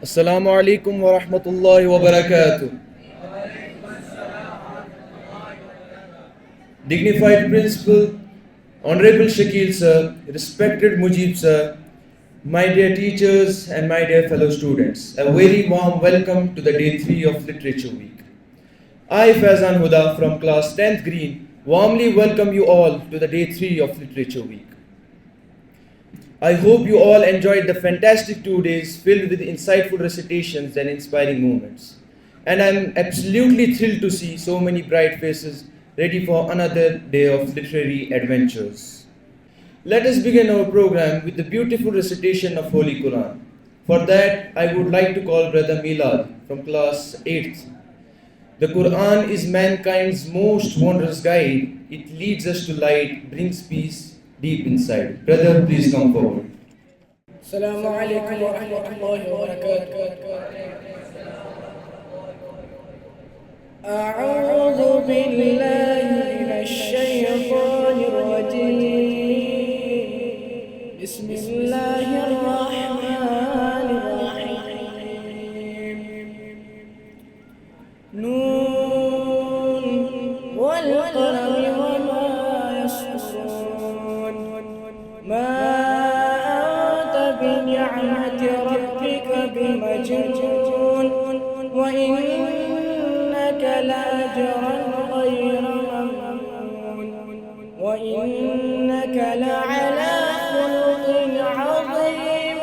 Assalamu alaikum wa rahmatullahi wa barakatuh. Dignified Principal, Honorable Shakil Sir, respected Mujib Sir, my dear teachers and my dear fellow students, a very warm welcome to the day 3 of Literature Week. I, Faizan Huda from class 10th Green, warmly welcome you all to the day 3 of Literature Week. I hope you all enjoyed the fantastic 2 days filled with insightful recitations and inspiring moments. And I'm absolutely thrilled to see so many bright faces ready for another day of literary adventures. Let us begin our program with the beautiful recitation of Holy Quran. For that, I would like to call Brother Milad from class 8th. The Quran is mankind's most wondrous guide. It leads us to light, brings peace deep inside. Brother, please come forward. السلام عليكم ورحمة الله وبركاته. أعوذ بالله من الشيطان الرجيم. بسم الله الرحمن الرحيم. نون والقلم وما يسطرون. ما بنعمة ربك بمجنون وإنك لأجرا غير ممنون وإنك لعلى خلق عظيم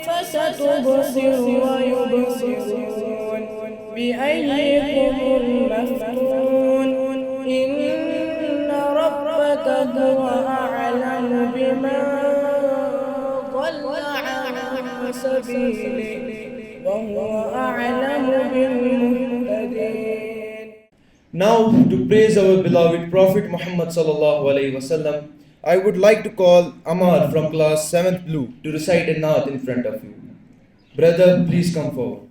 فستبصر ويبصرون بأيكم المفتون إن ربك هو أعلم بمن ضل عن سبيله وهو أعلم بالمهتدين. Now, to praise our beloved Prophet Muhammad sallallahu alaihi wasallam, I would like to call Amar from class 7th Blue to recite a naat in front of you. Brother, please come forward.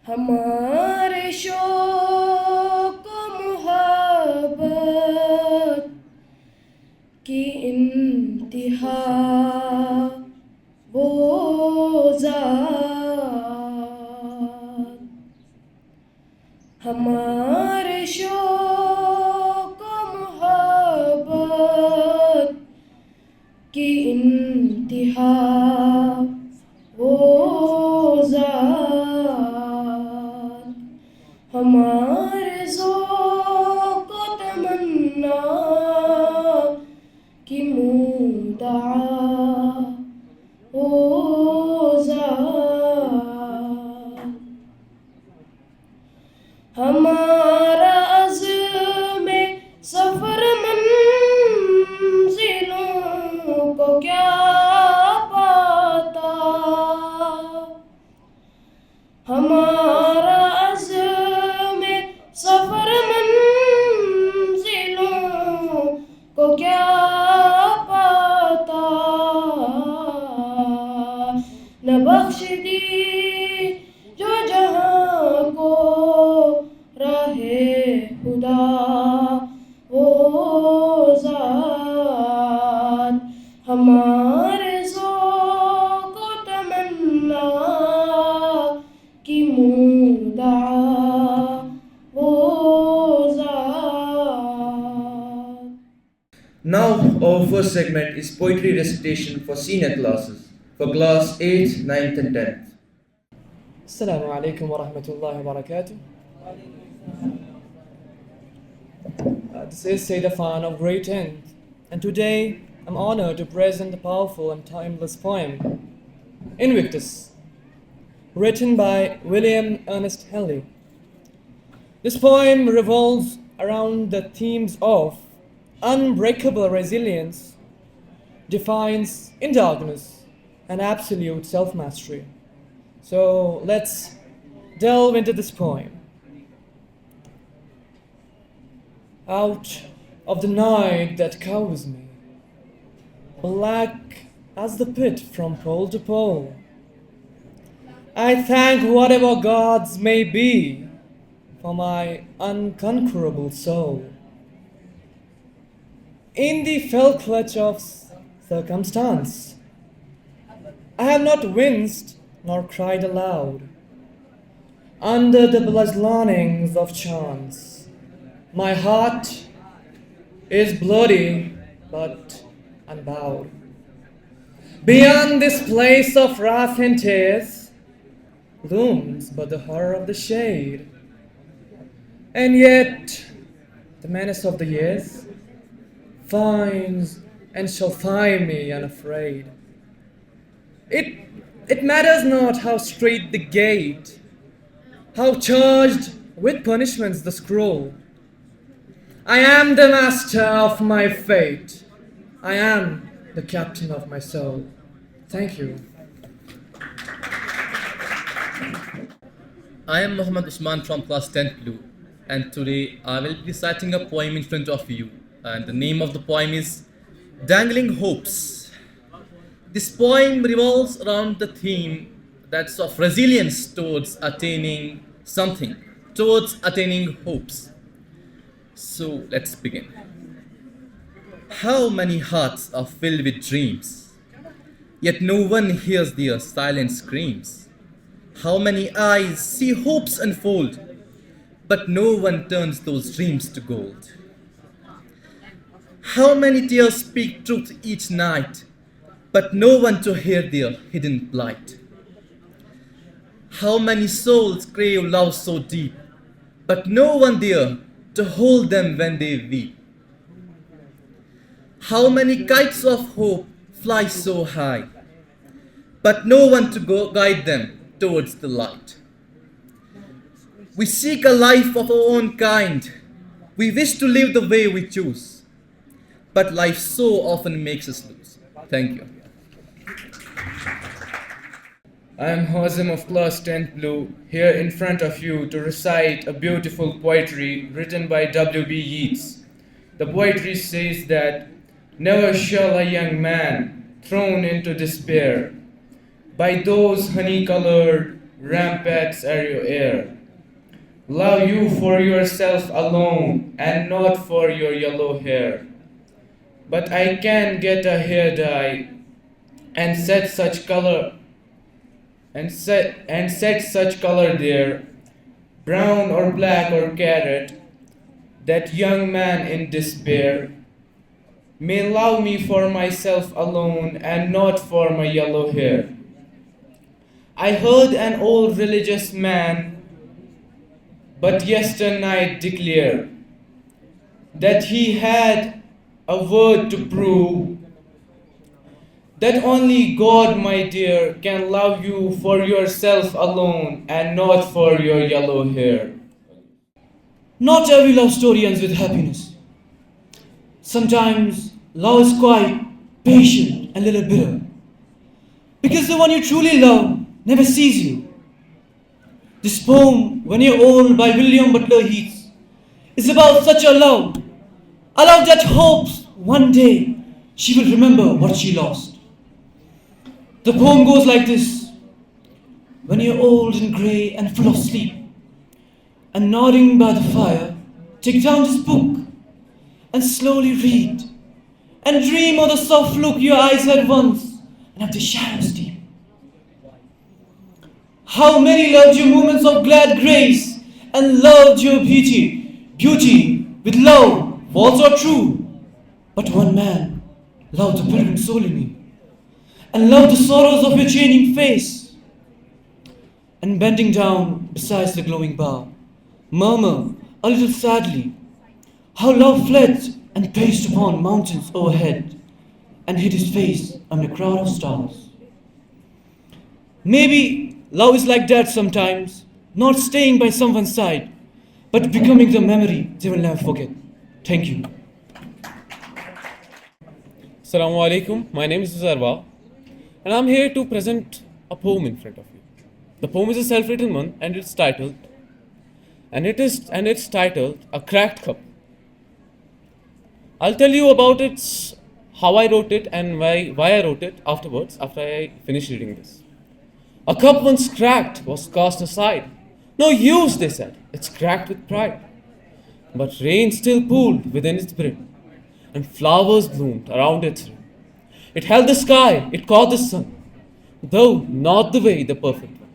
ہمارے شوق و محبت کی انتہا وہ ذات ہمارے شوق و محبت کی انتہا وہ ذات ہمارے ذوق و تمنا کی مدعا وہ ذات ہمارا عزم سفر منزلوں کو کیا پاتا ہمارا عزم سفر منزلوں کو کیا پاتا نہ بخش دی جو جہاں کو راہ خدا وہ ذات ہمارے ذوق و تمنا کی مدعا وہ ذات. Now, our first segment is poetry recitation for senior classes, for class 8th, 9th, and 10th. Assalamu alaikum wa rahmatullahi wa barakatuh. This is Sayyid Afan of grade 10th, and today I'm honored to present a powerful and timeless poem, Invictus, written by William Ernest Henley. This poem revolves around the themes of unbreakable resilience, defiance in darkness, and absolute self-mastery. So let's delve into this poem. Out of the night that covers me, black as the pit from pole to pole, I thank whatever gods may be for my unconquerable soul. In the fell clutch of circumstance, I have not winced nor cried aloud. under the bloodlinings of chance. My heart is bloody but unbowed. Beyond this place of wrath and tears looms but the horror of the shade. And yet, the menace of the years finds and shall find me unafraid. It, it matters not how straight the gate, how charged with punishments the scroll. I am the master of my fate. I am the captain of my soul. Thank you. I am Muhammad Usman from class 10th Blue, and today I will be reciting a poem in front of you. And the name of the poem is Dangling Hopes. This poem revolves around the theme that's of resilience towards attaining something, towards attaining hopes. So let's begin. How many hearts are filled with dreams, yet no one hears their silent screams? How many eyes see hopes unfold, but no one turns those dreams to gold? How many tears speak truth each night, but no one to hear their hidden plight? How many souls crave love so deep, but no one there to hold them when they weep? How many kites of hope fly so high, but no one to guide them towards the light? We seek a life of our own kind. We wish to live the way we choose, but life so often makes us lose. Thank you. I am Hazim of class 10th Blue, here in front of you to recite a beautiful poetry written by W.B. Yeats. The poetry says that never shall a young man, thrown into despair by those honey-colored ramparts air, love you for yourself alone and not for your yellow hair. But I can get a hair dye and set such color such color there, brown or black or carrot, that young man in despair may love me for myself alone and not for my yellow hair. I heard an old religious man but yesternight declare that he had a word to prove that only God, my dear, can love you for yourself alone and not for your yellow hair. Not every love story ends with happiness. Sometimes love is quiet, patient, and a little bitter. Because the one you truly love never sees you. This poem, When You're Old by William Butler Yeats, is about such a love that hopes one day she will remember what she lost. The poem goes like this. When you're old and grey and full of sleep, and nodding by the fire, take down this book and slowly read, and dream of the soft look your eyes had once, and of the shadows deep. How many loved your moments of glad grace, and loved your beauty with love, false or true. But one man loved the pilgrim soul in me, and loved the sorrows of your changing face. And bending down beside the glowing bough, murmur a little sadly, how love fled and paced upon mountains overhead, and hid his face amid a crowd of stars. Maybe love is like that sometimes, not staying by someone's side, but becoming the memory they will never forget. Thank you. Assalamu alaikum. My name is Zarwa, and I'm here to present a poem in front of you. The poem is a self-written one, and it's titled A Cracked Cup. I'll tell you about its how I wrote it and why I wrote it afterwards, after I finish reading this. A cup once cracked was cast aside. No use, they said, it's cracked with pride. But rain still pooled within its brim, and flowers bloomed around its rim. It held the sky, it caught the sun, though not the way the perfect one.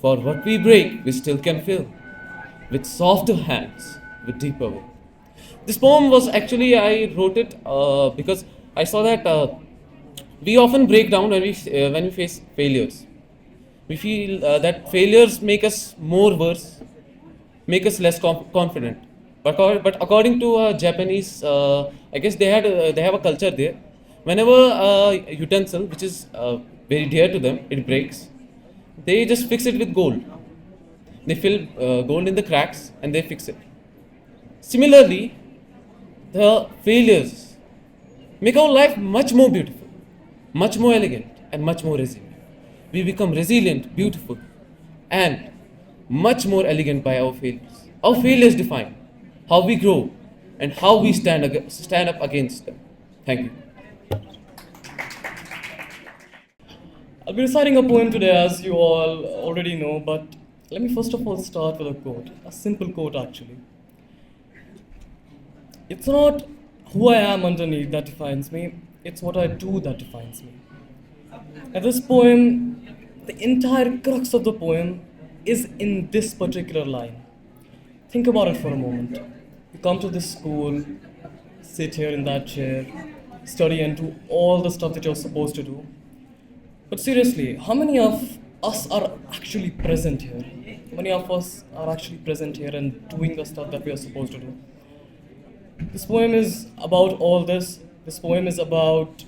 For what we break, we still can fill with softer hands, with deeper will. This poem was actually, I wrote it because I saw that we often break down when we face failures. We feel that failures make us more worse, make us less confident. But according to Japanese, I guess they have a culture there. Whenever a utensil, which is very dear to them, it breaks, they just fix it with gold. They fill gold in the cracks and they fix it. Similarly, the failures make our life much more beautiful, much more elegant, and much more resilient. We become resilient, beautiful, and much more elegant by our failures. Our failures define how we grow and how we stand up against them. Thank you. I'll be reciting a poem today, as you all already know, but let me first of all start with a quote, a simple quote actually. It's not who I am underneath that defines me, it's what I do that defines me. And this poem, the entire crux of the poem is in this particular line. Think about it for a moment. You come to this school, sit here in that chair, study and do all the stuff that you're supposed to do. But seriously, how many of us are actually present here? How many of us are actually present here and doing the stuff that we are supposed to do? This poem is about all this. This poem is about,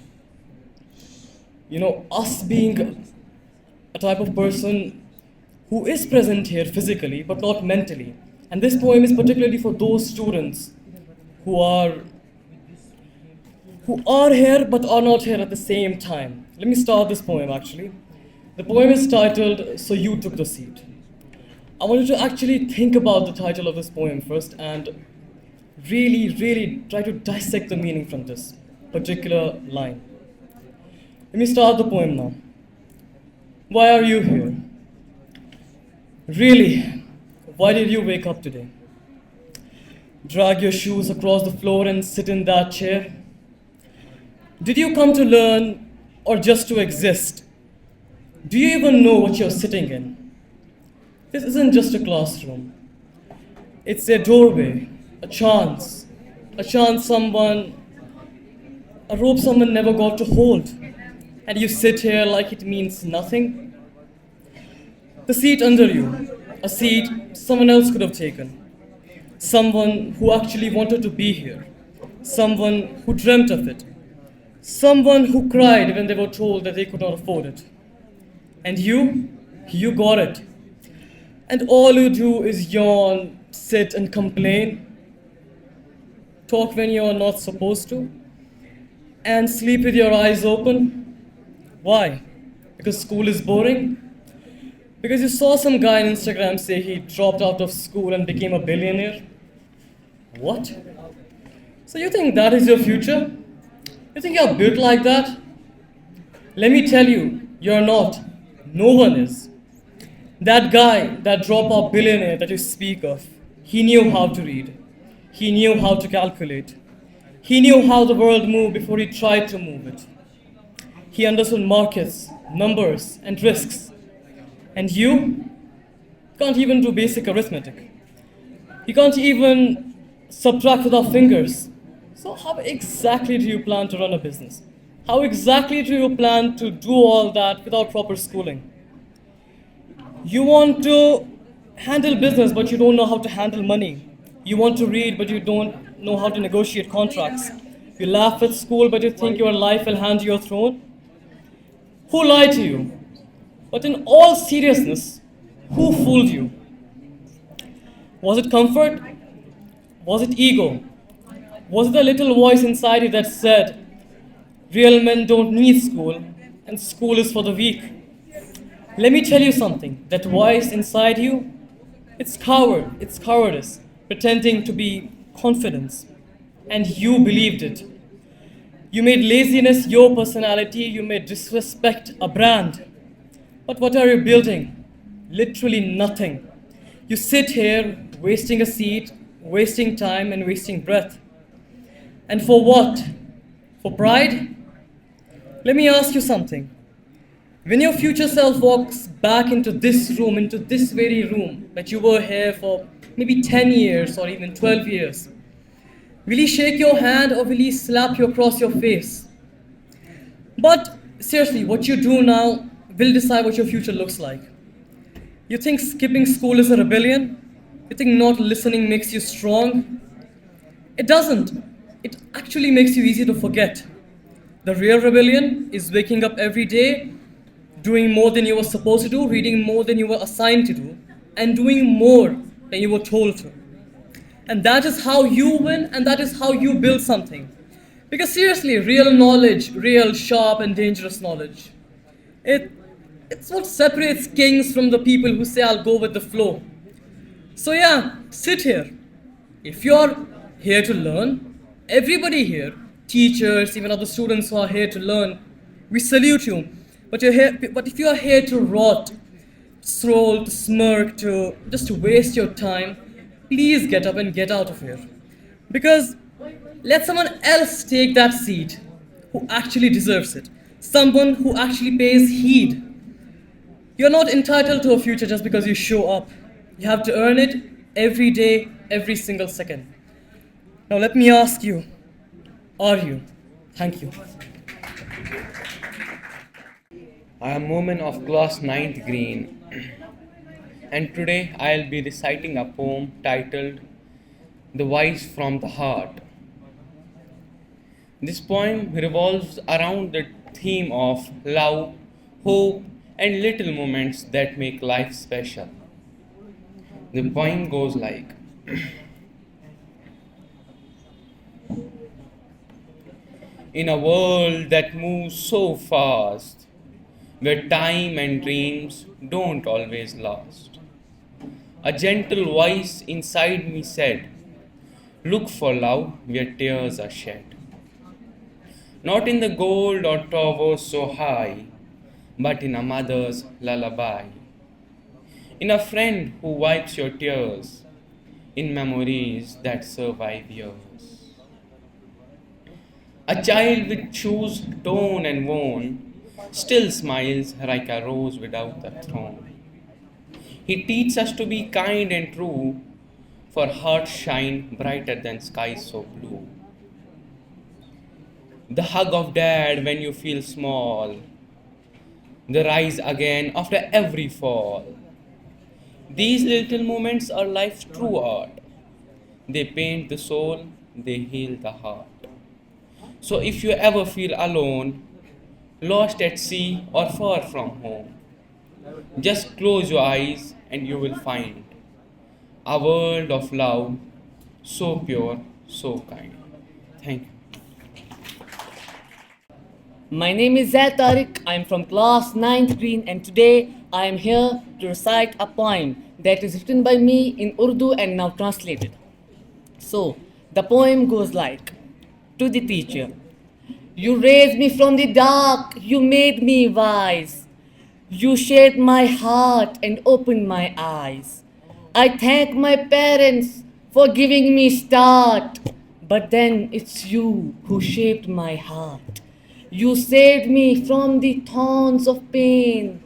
us being a type of person who is present here physically but not mentally. And this poem is particularly for those students who are here but are not here at the same time. Let me start this poem actually. The poem is titled So You Took the Seat. I want you to actually think about the title of this poem first and really try to dissect the meaning from this particular line. Let me start the poem now. Why are you here? Really, why did you wake up today? Drag your shoes across the floor and sit in that chair? Did you come to learn or just to exist? Do you even know what you're sitting in? This isn't just a classroom. It's a doorway, a chance a rope someone never got to hold. And you sit here like it means nothing. The seat under you, a seat someone else could have taken. Someone who actually wanted to be here. Someone who dreamt of it. Someone who cried when they were told that they could not afford it. And you got it. And all you do is yawn, sit and complain. Talk when you're not supposed to. And sleep with your eyes open. Why? Because school is boring? Because you saw some guy on Instagram say he dropped out of school and became a billionaire? What? So you think that is your future? You think you're built like that? Let me tell you, you're not. No one is. That guy, that dropout billionaire that you speak of, he knew how to read. He knew how to calculate. He knew how the world moved before he tried to move it. He understood markets, numbers, and risks. And you can't even do basic arithmetic. You can't even subtract with our fingers. So how exactly do you plan to run a business? How exactly do you plan to do all that without proper schooling? You want to handle business, but you don't know how to handle money. You want to read, but you don't know how to negotiate contracts. You laugh at school, but you think your life will hand you a throne. Who lied to you? But in all seriousness, who fooled you? Was it comfort? Was it ego? Was it a little voice inside you that said, real men don't need school, and school is for the weak? Let me tell you something, that voice inside you, it's cowardice, pretending to be confidence. And you believed it. You made laziness your personality, you made disrespect a brand. But what are you building? Literally nothing. You sit here, wasting a seat, wasting time and wasting breath. And for what? For pride? Let me ask you something. When your future self walks back into this room, into this very room that you were here for maybe 10 years or even 12 years, will he shake your hand or will he slap you across your face? But seriously, what you do now will decide what your future looks like. You think skipping school is a rebellion? You think not listening makes you strong? It doesn't. It actually makes you easy to forget. The real rebellion is waking up every day, doing more than you were supposed to do, reading more than you were assigned to do, and doing more than you were told to. And that is how you win, and that is how you build something. Because seriously, real knowledge, real sharp and dangerous knowledge, it, it's what separates kings from the people who say, I'll go with the flow. So, yeah, sit here. If you're here to learn, everybody here, teachers, even other students who are here to learn, we salute you. But if you are here to rot, stroll, to smirk, to just to waste your time, please get up and get out of here. Because let someone else take that seat who actually deserves it. Someone who actually pays heed. You're not entitled to a future just because you show up. You have to earn it every day, every single second. Now let me ask you, are you? Thank you. I am Momin of class ninth green, and today I'll be reciting a poem titled The Voice from the Heart. This poem revolves around the theme of love, hope, and little moments that make life special. The poem goes like In a world that moves so fast, where time and dreams don't always last, a gentle voice inside me said, look for love where tears are shed. Not in the gold or towers so high, but in a mother's lullaby. In a friend who wipes your tears, in memories that survive years. A child with shoes torn and worn still smiles like a rose without a thorn. He teaches us to be kind and true, for hearts shine brighter than skies so blue. The hug of dad when you feel small, the rise again after every fall. These little moments are life's true art. They paint the soul, they heal the heart. So if you ever feel alone, lost at sea or far from home, just close your eyes and you will find a world of love, so pure, so kind. Thank you. My name is Zaid Tariq. I am from class ninth green, and today I am here to recite a poem that is written by me in Urdu and now translated. So, the poem goes like, to the teacher, you raised me from the dark, you made me wise. You shaped my heart and opened my eyes. I thank my parents for giving me start, but then it's you who shaped my heart. You saved me from the thorns of pain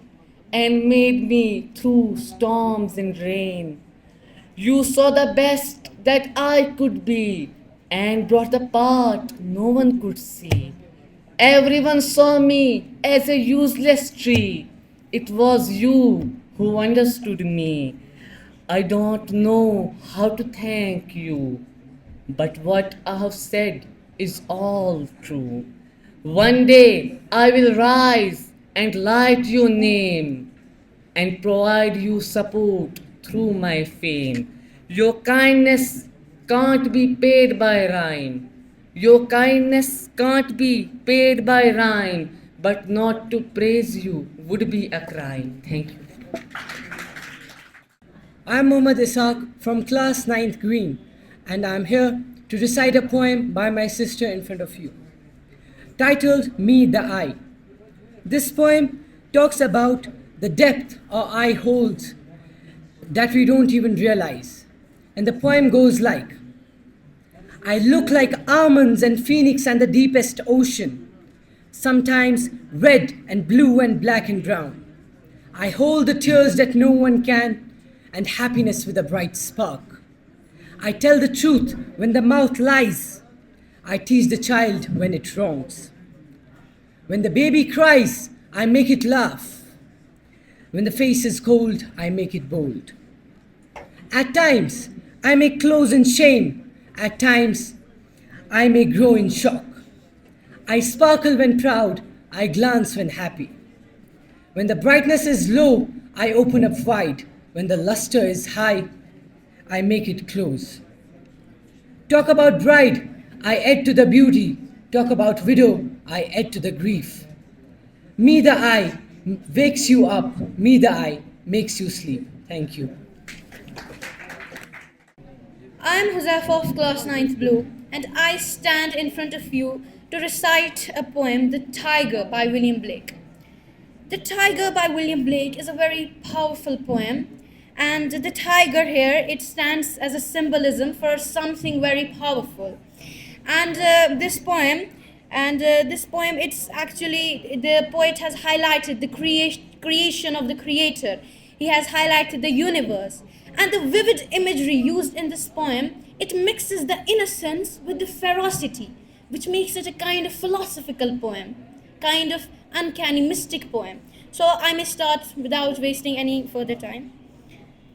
and made me through storms and rain. You saw the best that I could be and brought the part no one could see. Everyone saw me as a useless tree. It was you who understood me. I don't know how to thank you, but what I have said is all true. One day I will rise and light your name and provide you support through my fame. Your kindness can't be paid by rhyme. Your kindness can't be paid by rhyme, but not to praise you would be a crime. Thank you. I'm Mohammad Ishaq from class ninth green, and I'm here to recite a poem by my sister in front of you, titled Me the Eye. This poem talks about the depth our eye holds that we don't even realize. And the poem goes like, I look like almonds and phoenix and the deepest ocean. sometimes red and blue and black and brown. I hold the tears that no one can, and happiness with a bright spark. I tell the truth when the mouth lies. I tease the child when it wrongs. When the baby cries, I make it laugh. When the face is cold, I make it bold. At times, I may close in shame. At times, I may grow in shock. I sparkle when proud, I glance when happy. When the brightness is low, I open up wide. When the luster is high, I make it close. Talk about bride, I add to the beauty. Talk about widow, I add to the grief. Me the eye wakes you up, me the eye makes you sleep. Thank you. I am Josefa of class 9th Blue, and I stand in front of you to recite a poem, The Tiger by William Blake. The Tiger by William Blake is a very powerful poem, and the tiger here, it stands as a symbolism for something very powerful. And this poem, it's actually, the poet has highlighted the creation of the creator. He has highlighted the universe. And the vivid imagery used in this poem, it mixes the innocence with the ferocity, which makes it a kind of philosophical poem, kind of uncanny mystic poem. So I may start without wasting any further time.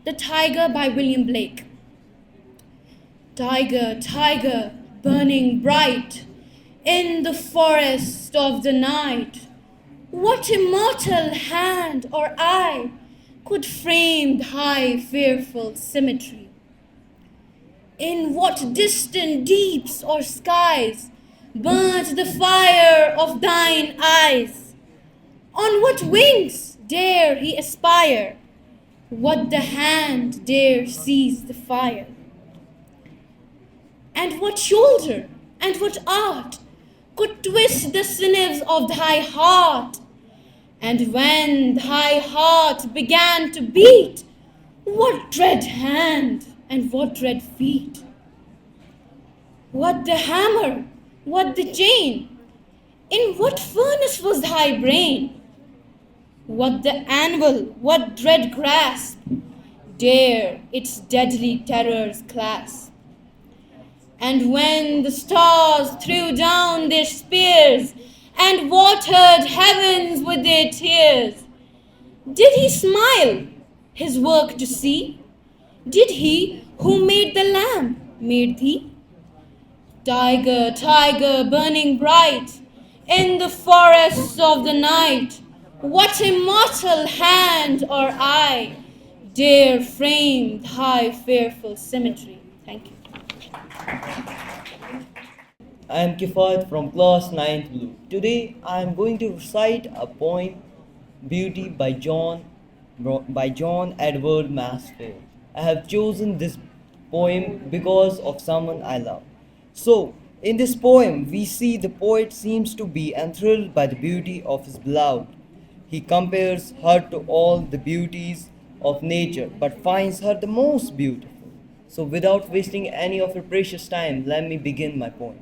The Tiger by William Blake. Tiger, tiger, burning bright in the forest of the night, what immortal hand or eye could frame thy fearful symmetry? In what distant deeps or skies burnt the fire of thine eyes? On what wings dare he aspire? What the hand dare seize the fire? And what shoulder and what art could twist the sinews of thy heart? And when thy heart began to beat, what dread hand and what dread feet? What the hammer, what the chain? In what furnace was thy brain? What the anvil, what dread grasp dare its deadly terrors clasp? And when the stars threw down their spears and watered heavens with their tears, did he smile his work to see? Did he who made the lamp made thee? Tiger, tiger, burning bright in the forests of the night, what immortal hand or eye dare frame thy fearful symmetry? Thank you. I am Kifat from class 9th Blue. Today I am going to recite a poem, Beauty by John Edward Mansfield. I have chosen this poem because of someone I love. So, in this poem, we see the poet seems to be enthralled by the beauty of his beloved. He compares her to all the beauties of nature, but finds her the most beautiful. So, without wasting any of your precious time, let me begin my poem.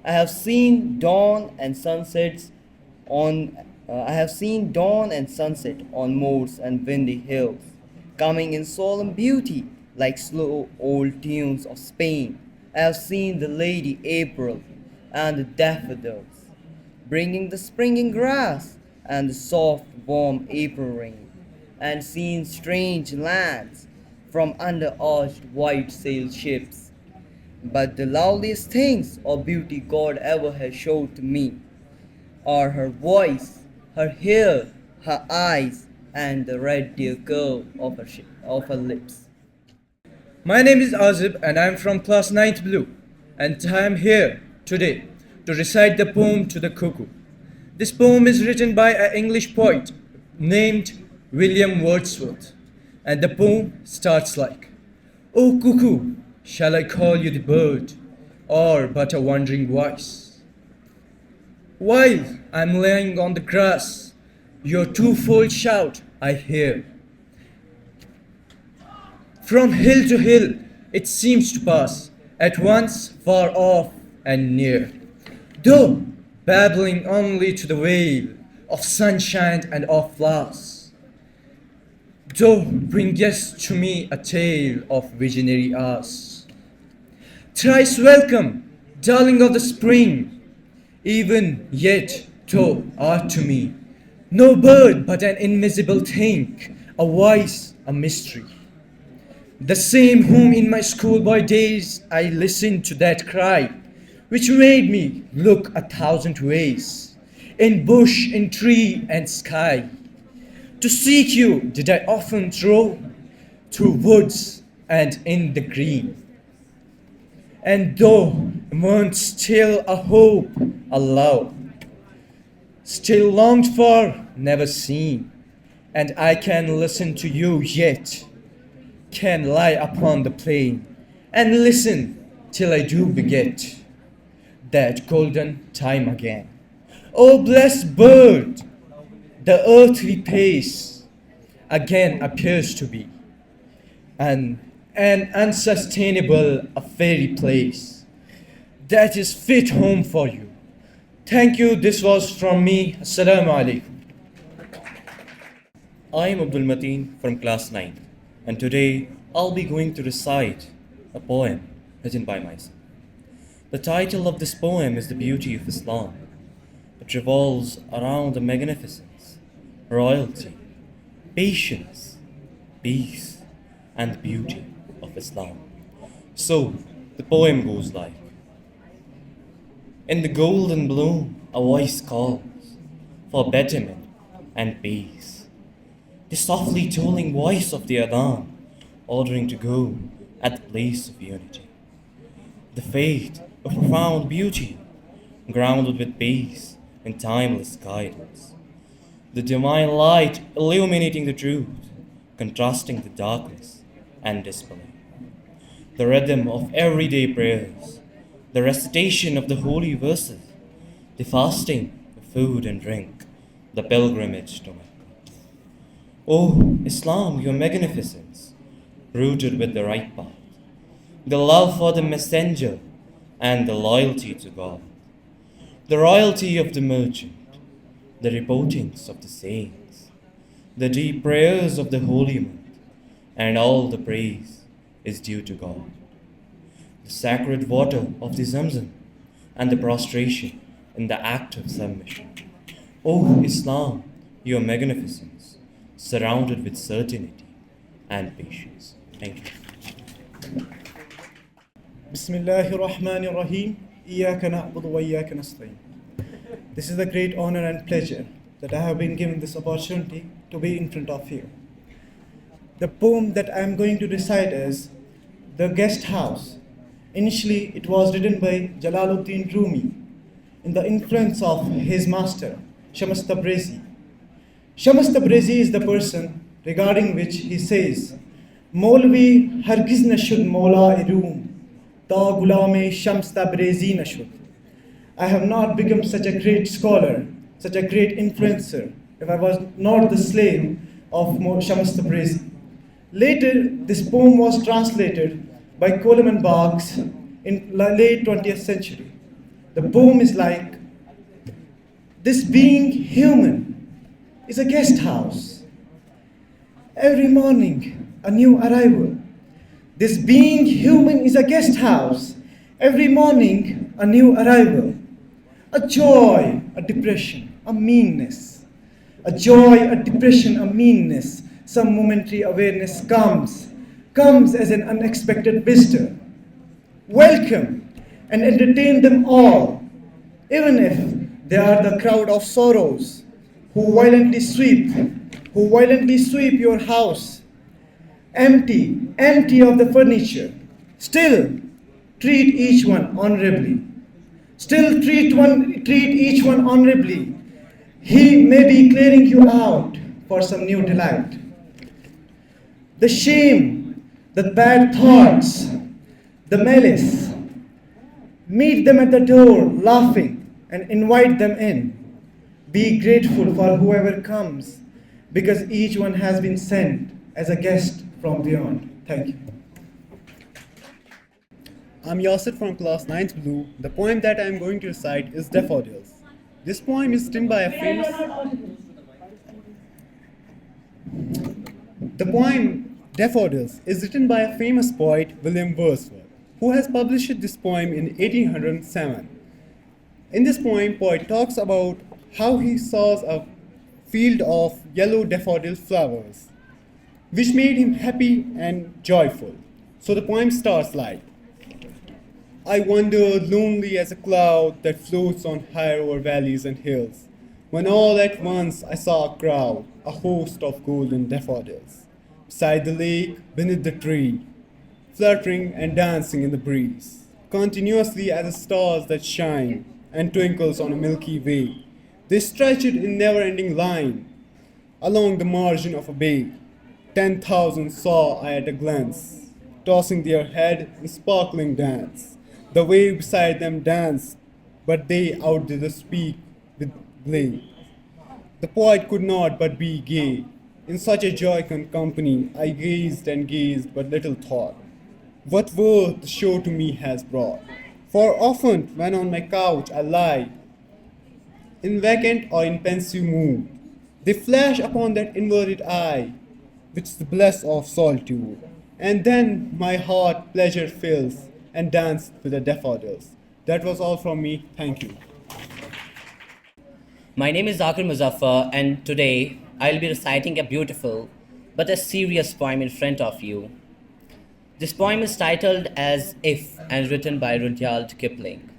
I have seen dawn and sunsets on moors and windy hills, coming in solemn beauty like slow old tunes of Spain. I have seen the Lady April and the daffodils, bringing the springing grass and the soft warm April rain, and seen strange lands from under arched white-sailed ships. But the loveliest things of beauty God ever has showed to me are her voice, her hair, her eyes, and the red dear curve of her lips. My name is Azib and I am from class 9th Blue, and I am here today to recite the poem To the Cuckoo. This poem is written by an English poet named William Wordsworth, and the poem starts like, "O cuckoo, shall I call you the bird, or but a wandering voice? While I'm lying on the grass, your twofold shout I hear. From hill to hill it seems to pass, at once far off and near. Though babbling only to the veil of sunshine and of flowers. Thou bringest to me a tale of visionary hours. Thrice welcome, darling of the spring, even yet thou art to me no bird but an invisible thing, a voice, a mystery. The same whom in my schoolboy days I listened to that cry, which made me look a thousand ways, in bush, in tree, and sky. To seek you did I often roam, through woods and in the green. And though mourned still a hope, a love, still longed for, never seen, and I can listen to you yet, can lie upon the plain and listen till I do beget that golden time again. O blessed bird, the earthly pace again appears to be an unsustainable, a fairy place that is fit home for you. Thank you. This was from me. Assalamu alaikum. I am Abdul Mateen from class 9, and today I'll be going to recite a poem written by myself. The title of this poem is The Beauty of Islam. It revolves around the magnificence, royalty, patience, peace, and beauty of Islam. So, the poem goes like: in the golden bloom, a voice calls for betterment and peace. The softly tolling voice of the Adhan, ordering to go at the place of unity. The faith of profound beauty, grounded with peace and timeless guidance. The divine light illuminating the truth, contrasting the darkness and disbelief. The rhythm of everyday prayers, the recitation of the holy verses, the fasting of food and drink, the pilgrimage to Mecca. O Islam, your magnificence, rooted with the right path, the love for the messenger and the loyalty to God, the royalty of the merchant, the reportings of the saints, the deep prayers of the holy month, and all the praise is due to God. The sacred water of the Zamzam and the prostration in the act of submission. O Islam, your magnificence, surrounded with certainty and patience. Thank you. Bismillahir Rahmanir Rahim. Iyaka na'budu wa iyaka nasta'in. This is a great honor and pleasure that I have been given this opportunity to be in front of you. The poem that I am going to recite is The Guest House. Initially, it was written by Jalaluddin Rumi in the influence of his master, Shams Tabrizi. Shams Tabrizi is the person regarding which he says, Molvi hargiz nashud mola irum, ta gulame Shams Tabrizi nashud. I have not become such a great scholar, such a great influencer, if I was not the slave of Shams Tabrizi. Later, this poem was translated by Coleman Barks in late 20th century. The poem is like, this being human is a guest house. Every morning, a new arrival. This being human is a guest house. Every morning, a new arrival. A joy, a depression, a meanness. A joy, a depression, a meanness. Some momentary awareness comes as an unexpected visitor. Welcome and entertain them all, even if they are the crowd of sorrows who violently sweep your house, empty of the furniture. Still, treat each one honorably. Still treat each one honorably. He may be clearing you out for some new delight. The shame, the bad thoughts, the malice, meet them at the door laughing and invite them in. Be grateful for whoever comes, because each one has been sent as a guest from beyond. Thank you. I'm Yasir from class 9th Blue. The poem that I am going to recite is Daffodils. This poem is written by a famous. The poem Daffodils is written by a famous poet, William Wordsworth, who has published this poem in 1807. In this poem, poet talks about how he saw a field of yellow daffodil flowers, which made him happy and joyful. So the poem starts like, I wandered lonely as a cloud that floats on high over valleys and hills, when all at once I saw a crowd, a host of golden daffodils, beside the lake, beneath the tree, fluttering and dancing in the breeze, continuously as the stars that shine and twinkles on a milky way. They stretched in never-ending line along the margin of a bay. 10,000 saw I at a glance, tossing their head in sparkling dance. The wave beside them danced, but they outdid the speak with glee. The poet could not but be gay. In such a jocund company, I gazed and gazed, but little thought what worth the show to me has brought. For often, when on my couch I lie, in vacant or in pensive mood, they flash upon that inverted eye, which is the bliss of solitude. And then my heart pleasure fills and dance with the daffodils. That was all from me. Thank you. My name is Zakir Muzaffar, and today I'll be reciting a beautiful but a serious poem in front of you. This poem is titled as If and written by Rudyard Kipling.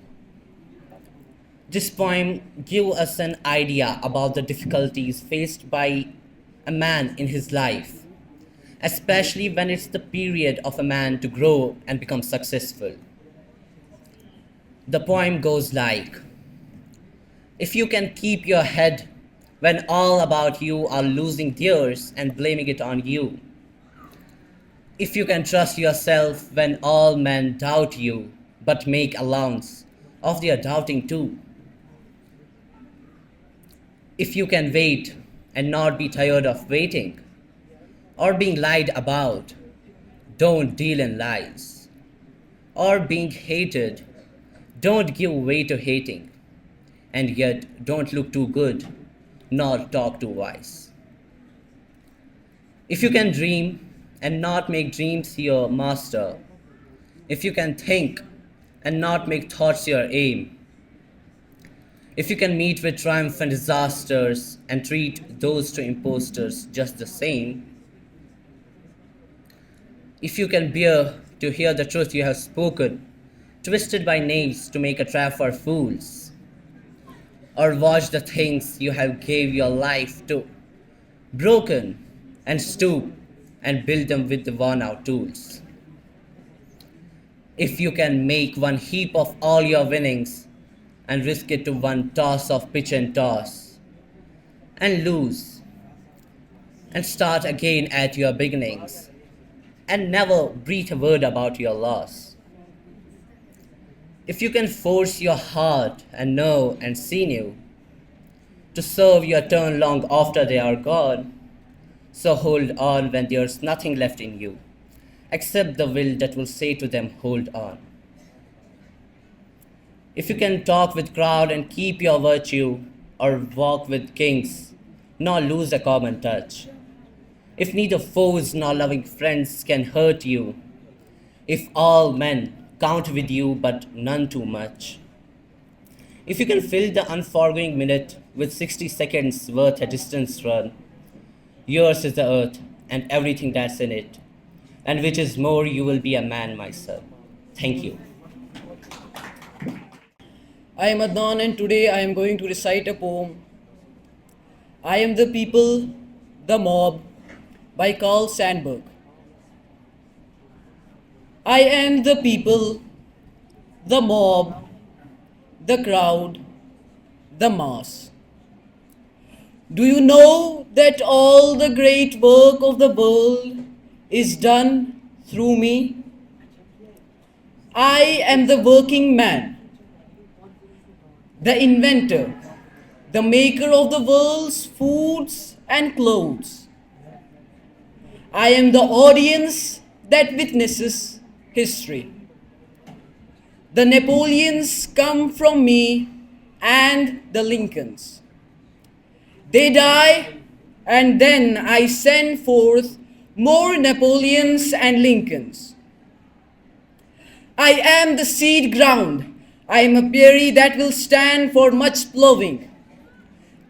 This poem gives us an idea about the difficulties faced by a man in his life, especially when it's the period of a man to grow and become successful. The poem goes like, if you can keep your head when all about you are losing theirs and blaming it on you, if you can trust yourself when all men doubt you, but make allowance of their doubting too, if you can wait and not be tired of waiting, or being lied about, don't deal in lies, or being hated, don't give way to hating, and yet don't look too good, nor talk too wise. If you can dream and not make dreams your master, if you can think and not make thoughts your aim, if you can meet with triumph and disasters and treat those two impostors just the same, if you can bear to hear the truth you have spoken, twisted by knaves to make a trap for fools, or watch the things you have gave your life to, broken and stoop and build them with the worn out tools. If you can make one heap of all your winnings and risk it to one toss of pitch and toss, and lose, and start again at your beginnings, and never breathe a word about your loss. If you can force your heart and nerve and sinew to serve your turn long after they are gone, so hold on when there's nothing left in you, except the will that will say to them, hold on. If you can talk with crowd and keep your virtue, or walk with kings, nor lose a common touch, if neither foes nor loving friends can hurt you, if all men count with you but none too much, if you can fill the unforgoing minute with 60 seconds worth a distance run, yours is the earth and everything that's in it, and which is more, you will be a man, my son. Thank you. I am Adnan, and today I am going to recite a poem. I Am the People, the Mob by Carl Sandburg. I am the people, the mob, the crowd, the mass. Do you know that all the great work of the world is done through me? I am the working man, the inventor, the maker of the world's foods and clothes. I am the audience that witnesses history. The Napoleons come from me and the Lincolns. They die, and then I send forth more Napoleons and Lincolns. I am the seed ground. I am a berry that will stand for much plowing.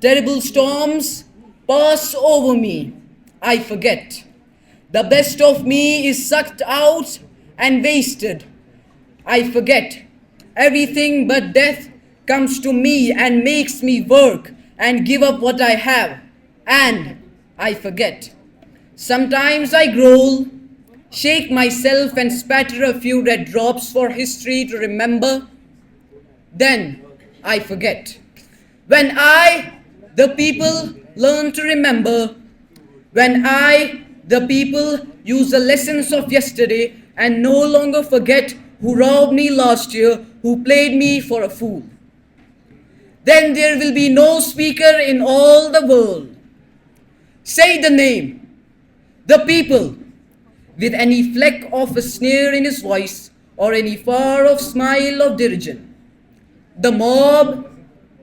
Terrible storms pass over me. I forget. The best of me is sucked out and wasted. I forget. Everything but death comes to me and makes me work and give up what I have. And I forget. Sometimes I growl, shake myself, and spatter a few red drops for history to remember. Then I forget. When I, the people, learn to remember, when I, the people, use the lessons of yesterday and no longer forget who robbed me last year, who played me for a fool, then there will be no speaker in all the world. Say the name, the people, with any fleck of a sneer in his voice or any far off smile of derision. The mob,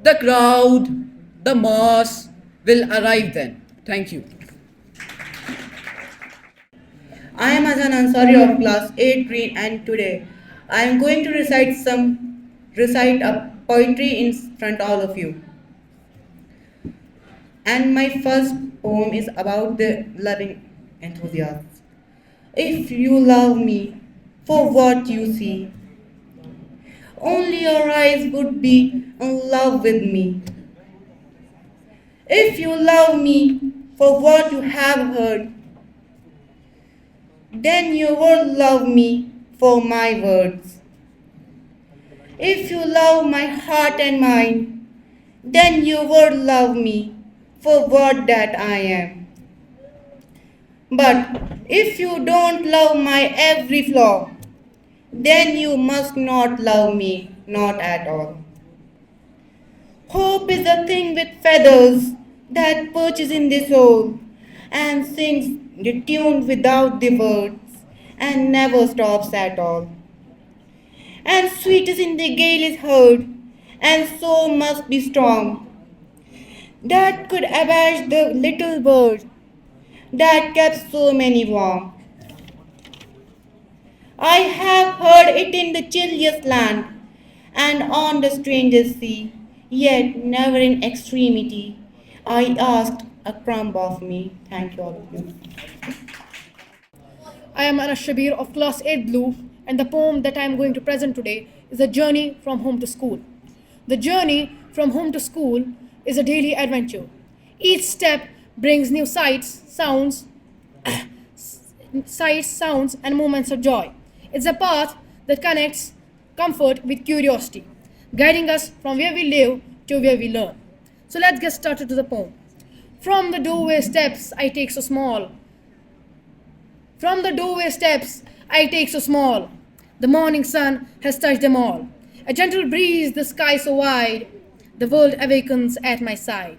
the crowd, the mass will arrive then. Thank you. I am Azan Ansari of class 8 Green, and today I am going to recite a poetry in front of all of you. And my first poem is about the loving enthusiasts. If you love me for what you see, only your eyes would be in love with me. If you love me for what you have heard, then you will love me for my words. If you love my heart and mind, then you will love me for what that I am. But if you don't love my every flaw, then you must not love me, not at all. Hope is a thing with feathers that perches in the soul and sings the tune without the words and never stops at all. And sweetest in the gale is heard, and so must be strong, that could abash the little bird that kept so many warm. I have heard it in the chilliest land and on the strangest sea, yet never in extremity. I asked a crumb of me. Thank you all of you. I am Anas Shabir of Class 8 Blue, and the poem that I am going to present today is A Journey from Home to School. The journey from home to school is a daily adventure. Each step brings new sights, sounds, and moments of joy. It's a path that connects comfort with curiosity, guiding us from where we live to where we learn. So let's get started to the poem. From the doorway steps I take so small. From the doorway steps I take so small. The morning sun has touched them all. A gentle breeze, the sky so wide. The world awakens at my side.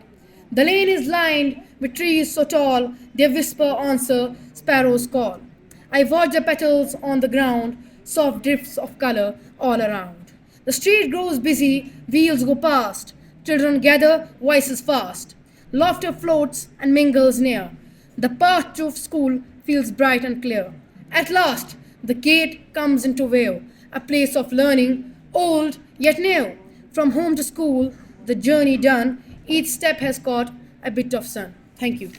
The lane is lined with trees so tall, their whisper answer sparrows' call. I watch the petals on the ground, soft drifts of color all around. The street grows busy, wheels go past, children gather, voices fast. Laughter floats and mingles near. The path to school feels bright and clear. At last, the gate comes into view, a place of learning, old yet new. From home to school, the journey done, each step has caught a bit of sun. Thank you.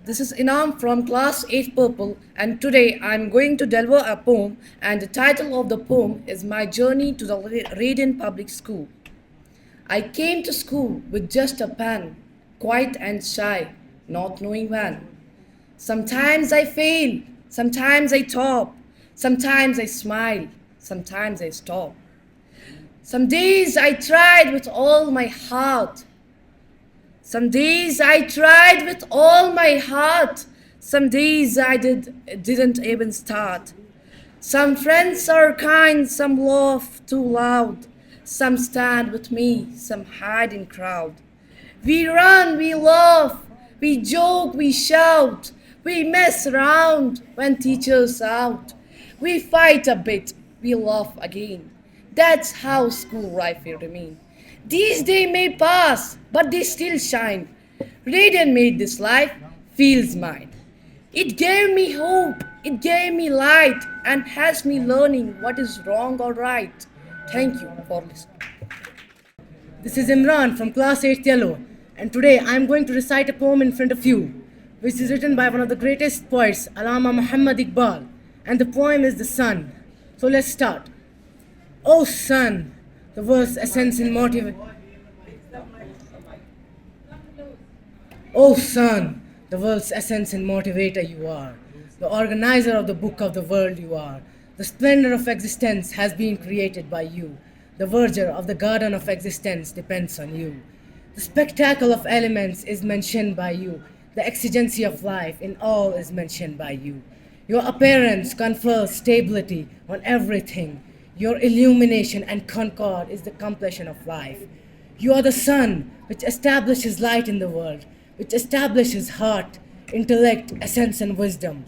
This is Inam from class 8 Purple, and today I am going to deliver a poem, and the title of the poem is My Journey to the Radiant Public School. I came to school with just a pen, quiet and shy, not knowing when. Sometimes I fail, sometimes I top, sometimes I smile, sometimes I stop. Some days I tried with all my heart. Some days I tried with all my heart. Some days I didn't even start. Some friends are kind, some laugh too loud. Some stand with me, some hide in crowd. We run, we laugh, we joke, we shout. We mess around when teacher's out. We fight a bit, we laugh again. That's how school life will remain. These days may pass, but they still shine. Radiant made this life feels mine. It gave me hope, it gave me light, and has me learning what is wrong or right. Thank you for listening. This is Imran from class 8th Yellow, and today I am going to recite a poem in front of you, which is written by one of the greatest poets, Allama Muhammad Iqbal, and the poem is The Sun. So let's start. O sun, the world's essence and motive. O sun, the world's essence and motivator you are. The organizer of the book of the world you are. The splendor of existence has been created by you. The verdure of the garden of existence depends on you. The spectacle of elements is mentioned by you. The exigency of life in all is mentioned by you. Your appearance confers stability on everything. Your illumination and concord is the completion of life. You are the sun which establishes light in the world, which establishes heart, intellect, essence, and wisdom.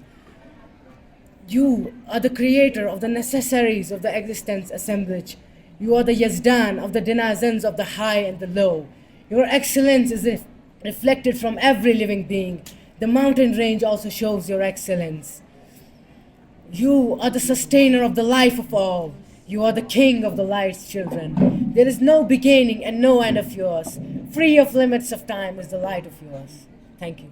You are the creator of the necessaries of the existence assemblage. You are the Yazdan of the denizens of the high and the low. Your excellence is reflected from every living being. The mountain range also shows your excellence. You are the sustainer of the life of all. You are the king of the light's children. There is no beginning and no end of yours. Free of limits of time is the light of yours. Thank you.